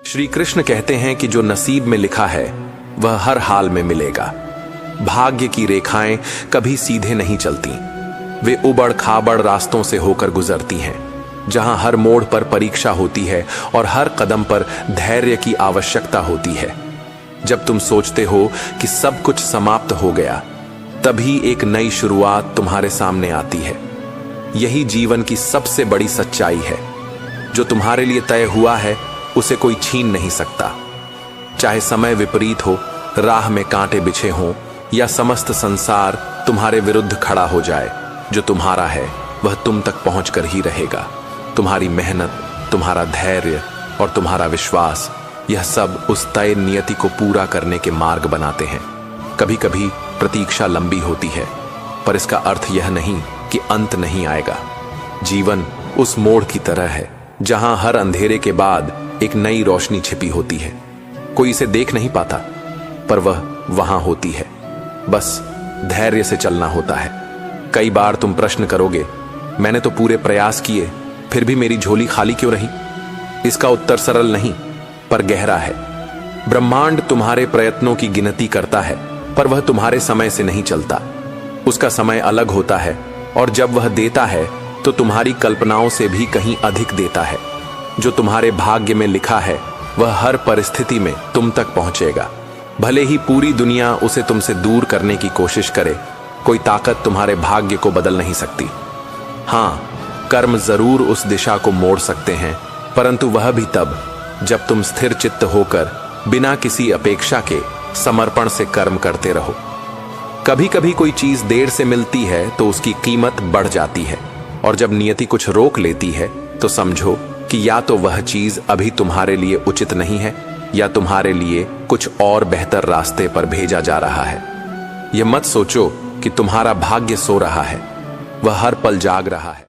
श्री कृष्ण कहते हैं कि जो नसीब में लिखा है वह हर हाल में मिलेगा। भाग्य की रेखाएं कभी सीधे नहीं चलती, वे उबड़ खाबड़ रास्तों से होकर गुजरती हैं, जहां हर मोड़ पर परीक्षा होती है और हर कदम पर धैर्य की आवश्यकता होती है। जब तुम सोचते हो कि सब कुछ समाप्त हो गया, तभी एक नई शुरुआत तुम्हारे सामने आती है। यही जीवन की सबसे बड़ी सच्चाई है। जो तुम्हारे लिए तय हुआ है उसे कोई छीन नहीं सकता। चाहे समय विपरीत हो, राह में कांटे बिछे हों या समस्त संसार तुम्हारे विरुद्ध खड़ा हो जाए, जो तुम्हारा है वह तुम तक पहुंचकर ही रहेगा। तुम्हारी मेहनत, तुम्हारा धैर्य और तुम्हारा विश्वास, यह सब उस तय नियति को पूरा करने के मार्ग बनाते हैं। कभी कभी प्रतीक्षा लंबी होती है, पर इसका अर्थ यह नहीं कि अंत नहीं आएगा। जीवन उस मोड़ की तरह है जहां हर अंधेरे के बाद एक नई रोशनी छिपी होती है। कोई इसे देख नहीं पाता, पर वह वहां होती है। बस धैर्य से चलना होता है। कई बार तुम प्रश्न करोगे, मैंने तो पूरे प्रयास किए, फिर भी मेरी झोली खाली क्यों रही? इसका उत्तर सरल नहीं, पर गहरा है। ब्रह्मांड तुम्हारे प्रयत्नों की गिनती करता है, पर वह तुम्हारे समय से नहीं चलता। उसका समय अलग होता है, और जब वह देता है तो तुम्हारी कल्पनाओं से भी कहीं अधिक देता है। जो तुम्हारे भाग्य में लिखा है वह हर परिस्थिति में तुम तक पहुंचेगा। भले ही पूरी दुनिया उसे तुमसे दूर करने की कोशिश करे, कोई ताकत तुम्हारे भाग्य को बदल नहीं सकती। हाँ, कर्म जरूर उस दिशा को मोड़ सकते हैं, परंतु वह भी तब जब तुम स्थिर चित्त होकर बिना किसी अपेक्षा के समर्पण से कर्म करते रहो। कभी कभी कोई चीज देर से मिलती है तो उसकी कीमत बढ़ जाती है, और जब नियति कुछ रोक लेती है तो समझो कि या तो वह चीज अभी तुम्हारे लिए उचित नहीं है, या तुम्हारे लिए कुछ और बेहतर रास्ते पर भेजा जा रहा है। यह मत सोचो कि तुम्हारा भाग्य सो रहा है, वह हर पल जाग रहा है।